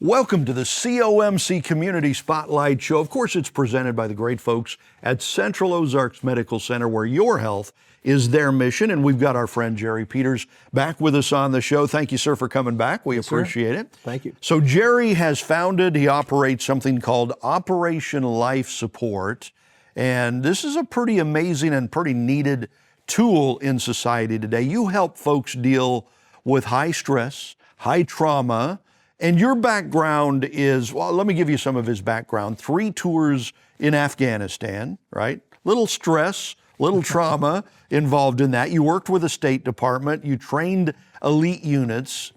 Welcome to the COMC Community Spotlight Show. Of course, it's presented by the great folks at Central Ozarks Medical Center, where your health is their mission. And we've got our friend Jerry Peters back with us on the show. Thank you, sir, for coming back. We appreciate it. Thank you. So Jerry has he operates something called Operation Life Support. And this is a pretty amazing and pretty needed tool in society today. You help folks deal with high stress, high trauma. And your background is, well, let me give you some of his background. 3 tours in Afghanistan, right? Little stress, little trauma involved in that. You worked with the State Department. You trained elite units.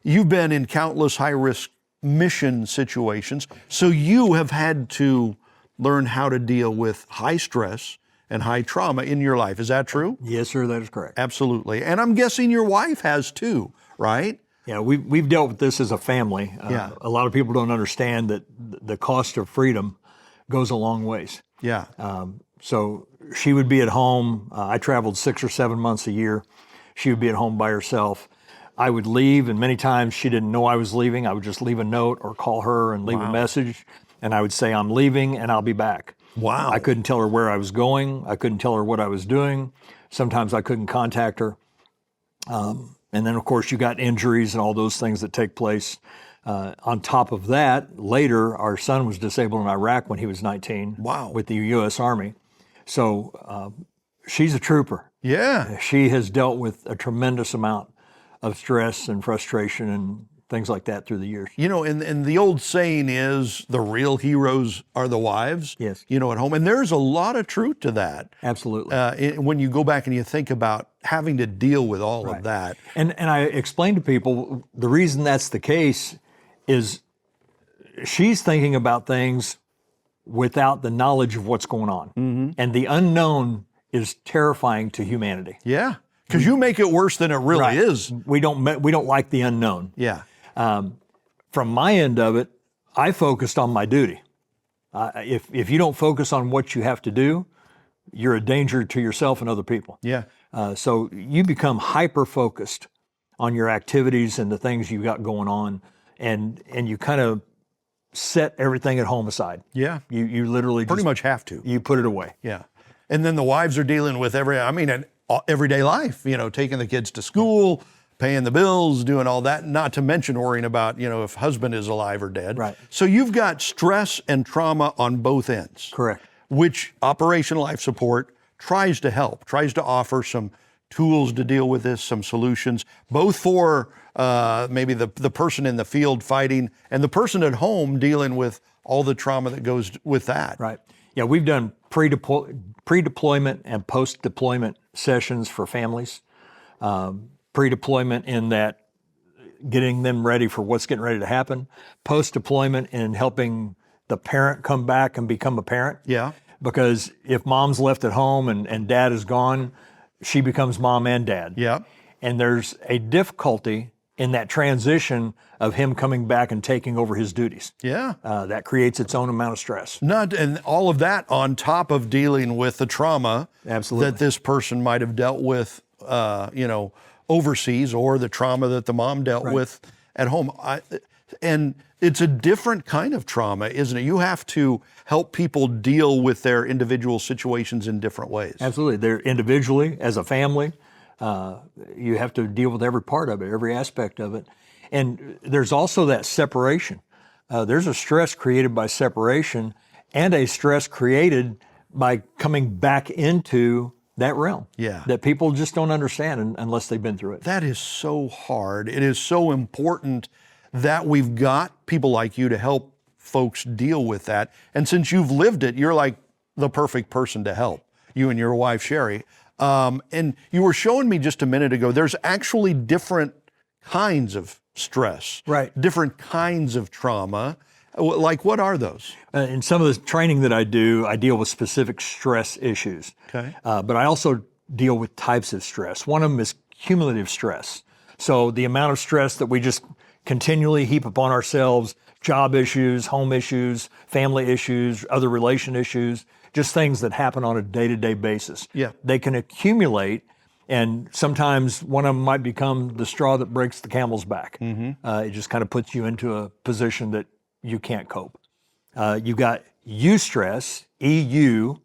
You've been in countless high-risk mission situations. So you have had to learn how to deal with high stress and high trauma in your life. Is that true? Yes, sir, that is correct. Absolutely. And I'm guessing your wife has too, right? Yeah, we've dealt with this as a family. Yeah. A lot of people don't understand that the cost of freedom goes a long ways. Yeah. So she would be at home. I traveled 6 or 7 months a year. She would be at home by herself. I would leave, and many times she didn't know I was leaving. I would just leave a note or call her and leave a message, and I would say, I'm leaving and I'll be back. Wow. I couldn't tell her where I was going. I couldn't tell her what I was doing. Sometimes I couldn't contact her. And then, of course, you got injuries and all those things that take place. On top of that, later, our son was disabled in Iraq when he was 19. Wow. With the U.S. Army. So she's a trooper. Yeah. She has dealt with a tremendous amount of stress and frustration and things like that through the years. You know, and the old saying is the real heroes are the wives. Yes. You know, at home. And there's a lot of truth to that. Absolutely. When you go back and you think about having to deal with all of that. And I explain to people the reason that's the case is she's thinking about things without the knowledge of what's going on. Mm-hmm. And the unknown is terrifying to humanity. Yeah. Because you make it worse than it really is. We don't like the unknown. Yeah. From my end of it, I focused on my duty. If you don't focus on what you have to do, you're a danger to yourself and other people. Yeah. So you become hyper-focused on your activities and the things you got going on, and you kind of set everything at home aside. Yeah. You literally pretty much have to. You put it away. Yeah. And then the wives are dealing with everyday life, you know, taking the kids to school, paying the bills, doing all that, not to mention worrying about, you know, if husband is alive or dead. Right. So you've got stress and trauma on both ends. Correct. Which Operation Life Support tries to help, tries to offer some tools to deal with this, some solutions, both for maybe the person in the field fighting and the person at home dealing with all the trauma that goes with that. Right. Yeah, we've done pre-deployment and post-deployment sessions for families. Pre-deployment in that getting them ready for what's getting ready to happen. Post-deployment in helping the parent come back and become a parent. Yeah. Because if mom's left at home and dad is gone, she becomes mom and dad. Yeah. And there's a difficulty in that transition of him coming back and taking over his duties. Yeah. That creates its own amount of stress. And all of that on top of dealing with the trauma Absolutely. that this person might have dealt with, overseas, or the trauma that the mom dealt with at home. And it's a different kind of trauma, isn't it? You have to help people deal with their individual situations in different ways. Absolutely. They're individually, as a family, you have to deal with every part of it, every aspect of it. And there's also that separation. There's a stress created by separation and a stress created by coming back into that realm. Yeah. That people just don't understand unless they've been through it. That is so hard. It is so important that we've got people like you to help folks deal with that. And since you've lived it, you're like the perfect person to help, you and your wife, Sherry. And you were showing me just a minute ago, there's actually different kinds of stress, different kinds of trauma. Like, what are those? In some of the training that I do, I deal with specific stress issues. Okay. But I also deal with types of stress. One of them is cumulative stress. So the amount of stress that we just continually heap upon ourselves, job issues, home issues, family issues, other relation issues, just things that happen on a day-to-day basis. Yeah. They can accumulate And sometimes one of them might become the straw that breaks the camel's back. It just kind of puts you into a position that you can't cope. You got eustress, E-U-S-T-R-E-S-S.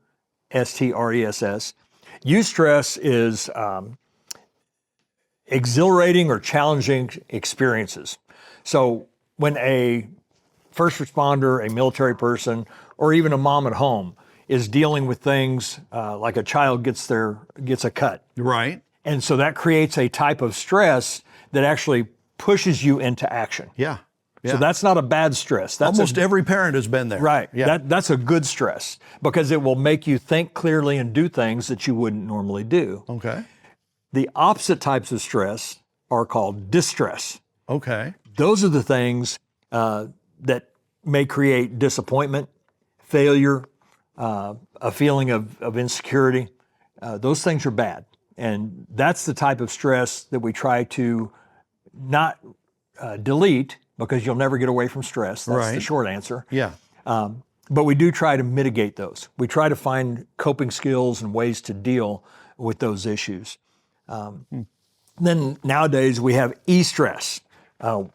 Eustress is exhilarating or challenging experiences. So when a first responder, a military person, or even a mom at home is dealing with things like a child gets a cut. Right. And so that creates a type of stress that actually pushes you into action. Yeah. So that's not a bad stress. That's almost every parent has been there. right. Yeah. That's a good stress because it will make you think clearly and do things that you wouldn't normally do. Okay. The opposite types of stress are called distress. Okay. Those are the things that may create disappointment, failure, a feeling of insecurity. Those things are bad. And that's the type of stress that we try to not delete because you'll never get away from stress. That's the short answer. Yeah. But we do try to mitigate those. We try to find coping skills and ways to deal with those issues. Then nowadays we have e-stress.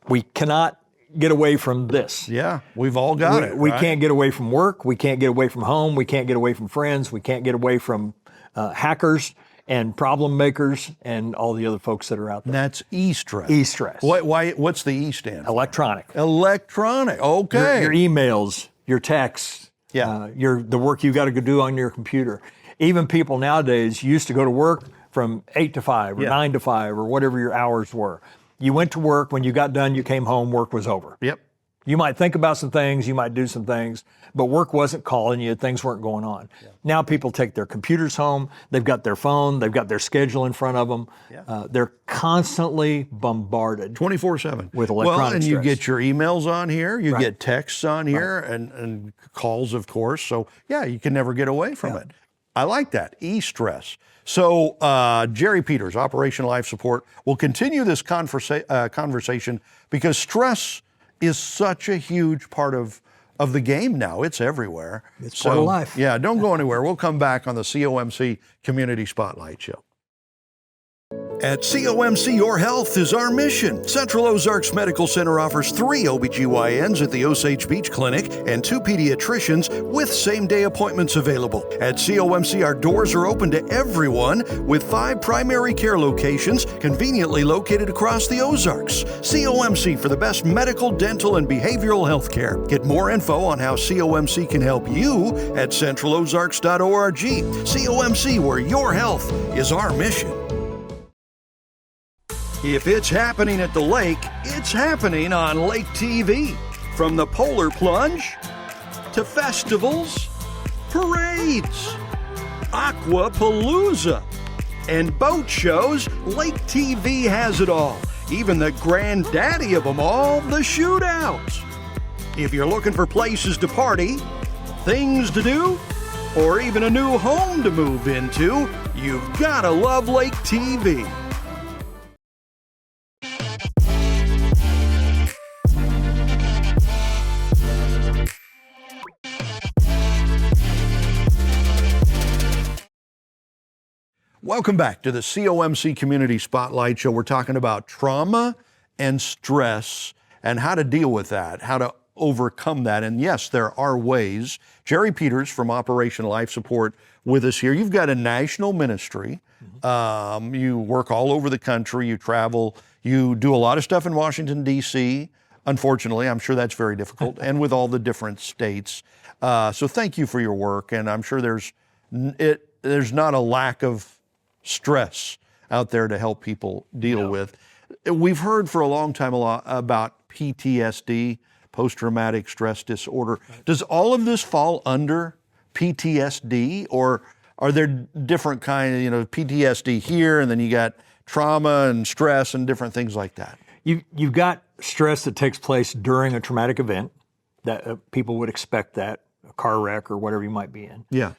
We cannot get away from this. Yeah, we've all got it. We right? can't get away from work. We can't get away from home. We can't get away from friends. We can't get away from hackers and problem makers and all the other folks that are out there. That's e-stress. E-stress. What's the E stand for? Electronic. Electronic. Okay. Your emails, your texts, Yeah. the work you got to go do on your computer. Even people nowadays used to go to work from 8 to 5 or 9 to 5 or whatever your hours were. You went to work, when you got done, you came home, work was over. Yep. You might think about some things, you might do some things, but work wasn't calling you, things weren't going on. Now people take their computers home, they've got their phone, they've got their schedule in front of them. They're constantly bombarded 24/7 with electronic Well, and you stress. get your emails on here, you get texts on here, and calls, of course. So yeah, you can never get away from it. I like that, e-stress. So Jerry Peters, Operation Life Support, will continue this conversation because stress is such a huge part of the game now. It's everywhere. It's part of life. Yeah, don't go anywhere. We'll come back on the COMC Community Spotlight Show. At COMC, your health is our mission. Central Ozarks Medical Center offers 3 OBGYNs at the Osage Beach Clinic and 2 pediatricians with same-day appointments available. At COMC, our doors are open to everyone with 5 primary care locations conveniently located across the Ozarks. COMC for the best medical, dental, and behavioral health care. Get more info on how COMC can help you at centralozarks.org. COMC, where your health is our mission. If it's happening at the lake, it's happening on Lake TV. From the polar plunge to festivals, parades, aquapalooza, and boat shows, Lake TV has it all. Even the granddaddy of them all, the shootout. If you're looking for places to party, things to do, or even a new home to move into, you've gotta love Lake TV. Welcome back to the COMC Community Spotlight Show. We're talking about trauma and stress and how to deal with that, how to overcome that. And yes, there are ways. Jerry Peters from Operation Life Support with us here. You've got a national ministry. You work all over the country. You travel. You do a lot of stuff in Washington, D.C. Unfortunately, I'm sure that's very difficult, and with all the different states. So thank you for your work. And I'm sure there's not a lack of stress out there to help people deal with. We've heard for a long time a lot about PTSD, post-traumatic stress disorder. Does all of this fall under PTSD, or are there different kind of, PTSD here, and then you got trauma and stress and different things like that? You've got stress that takes place during a traumatic event that people would expect, that a car wreck or whatever you might be in. Yeah.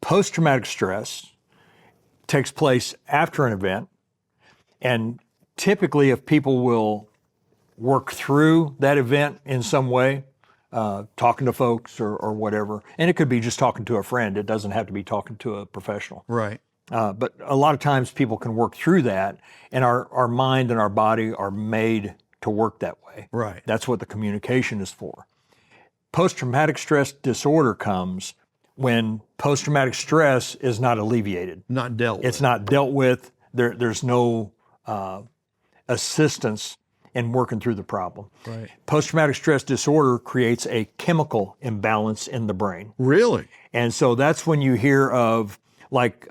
Post-traumatic stress takes place after an event, and typically if people will work through that event in some way, talking to folks or whatever, and it could be just talking to a friend, it doesn't have to be talking to a professional. Right. But a lot of times people can work through that, and our mind and our body are made to work that way. Right. That's what the communication is for. Post-traumatic stress disorder comes when post-traumatic stress is not alleviated. Not dealt with. It's not dealt with. There's no assistance in working through the problem. Right. Post-traumatic stress disorder creates a chemical imbalance in the brain. Really? And so that's when you hear of, like,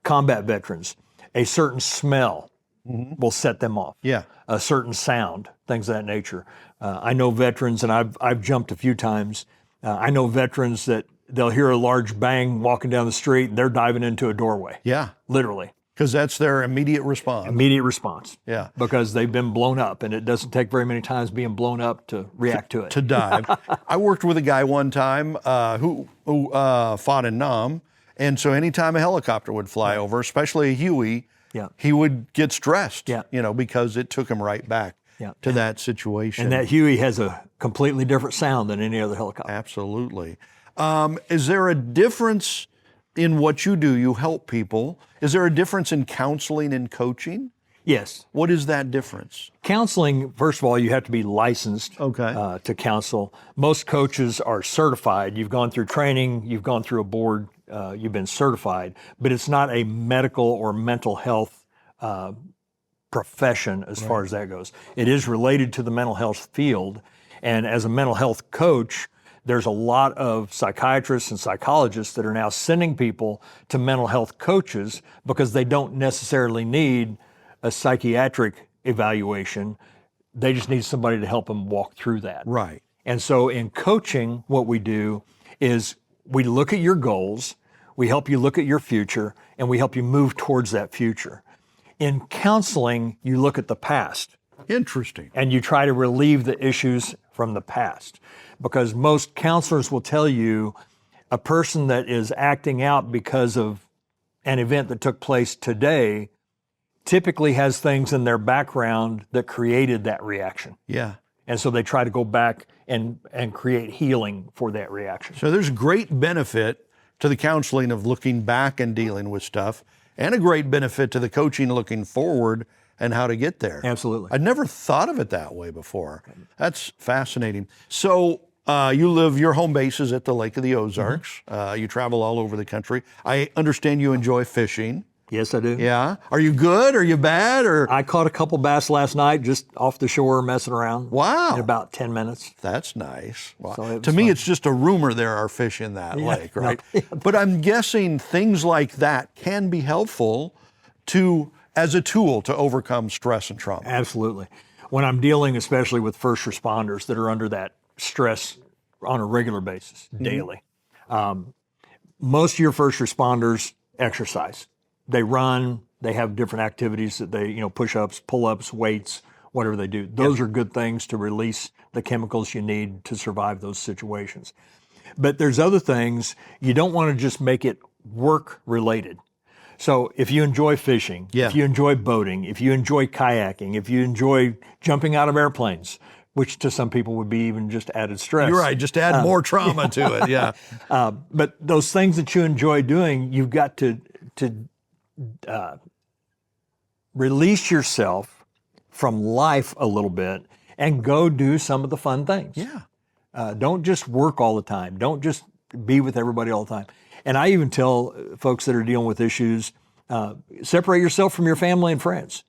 combat veterans, a certain smell will set them off. Yeah. A certain sound, things of that nature. I know veterans, and I've jumped a few times. I know veterans that they'll hear a large bang walking down the street, and they're diving into a doorway. Yeah. Literally. Because that's their immediate response. Immediate response. Yeah. Because they've been blown up, and it doesn't take very many times being blown up to react to it. To dive. I worked with a guy one time who fought in Nam, and so anytime a helicopter would fly over, especially a Huey, Yeah. he would get stressed, Yeah. because it took him right back to that situation. And that Huey has a completely different sound than any other helicopter. Absolutely. Is there a difference in what you do? You help people. Is there a difference in counseling and coaching? Yes. What is that difference? Counseling, first of all, you have to be licensed to counsel. Most coaches are certified. You've gone through training, you've gone through a board, you've been certified, but it's not a medical or mental health profession as far as that goes. It is related to the mental health field. And as a mental health coach, there's a lot of psychiatrists and psychologists that are now sending people to mental health coaches because they don't necessarily need a psychiatric evaluation. They just need somebody to help them walk through that. Right. And so in coaching, what we do is we look at your goals, we help you look at your future, and we help you move towards that future. In counseling, you look at the past. Interesting. And you try to relieve the issues from the past. Because most counselors will tell you a person that is acting out because of an event that took place today typically has things in their background that created that reaction. Yeah. And so they try to go back and create healing for that reaction. So there's great benefit to the counseling of looking back and dealing with stuff, and a great benefit to the coaching looking forward and how to get there. Absolutely. I'd never thought of it that way before. That's fascinating. So your home base is at the Lake of the Ozarks. You travel all over the country. I understand you enjoy fishing. Yes, I do. Yeah. Are you good? Are you bad? Or I caught a couple bass last night just off the shore messing around. Wow. In about 10 minutes. That's nice. Wow. So to me, it's just a rumor there are fish in that lake, right? But I'm guessing things like that can be helpful as a tool to overcome stress and trauma. Absolutely. When I'm dealing especially with first responders that are under that stress on a regular basis, daily, most of your first responders exercise. They run, they have different activities that they, push-ups, pull-ups, weights, whatever they do. Those are good things to release the chemicals you need to survive those situations. But there's other things, you don't want to just make it work-related. So if you enjoy fishing, if you enjoy boating, if you enjoy kayaking, if you enjoy jumping out of airplanes, which to some people would be even just added stress. You're right, just add more trauma to it, yeah. But those things that you enjoy doing, you've got to release yourself from life a little bit and go do some of the fun things. Yeah. Don't just work all the time. Don't just be with everybody all the time. And I even tell folks that are dealing with issues, separate yourself from your family and friends.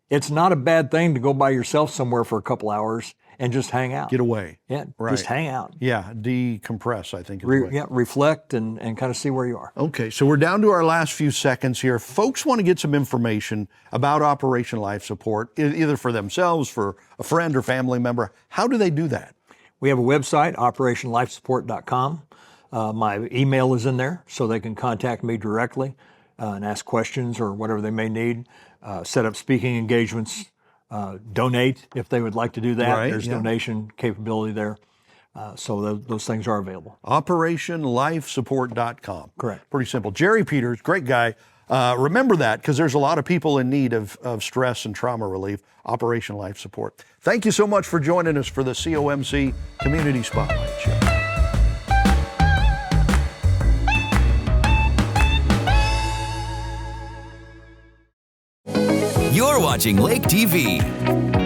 It's not a bad thing to go by yourself somewhere for a couple hours and just hang out. Get away. Yeah, right. Just hang out. Yeah, decompress, I think is the way. Yeah, reflect and kind of see where you are. Okay, so we're down to our last few seconds here. Folks want to get some information about Operation Life Support, either for themselves, for a friend or family member. How do they do that? We have a website, operationlifesupport.com. My email is in there, so they can contact me directly and ask questions or whatever they may need. Set up speaking engagements, donate if they would like to do that. Right, There's donation capability there. So those things are available. OperationLifeSupport.com. Correct. Pretty simple. Jerry Peters, great guy. Remember that, because there's a lot of people in need of stress and trauma relief. Operation Life Support. Thank you so much for joining us for the COMC Community Spotlight Show. You're watching Lake TV.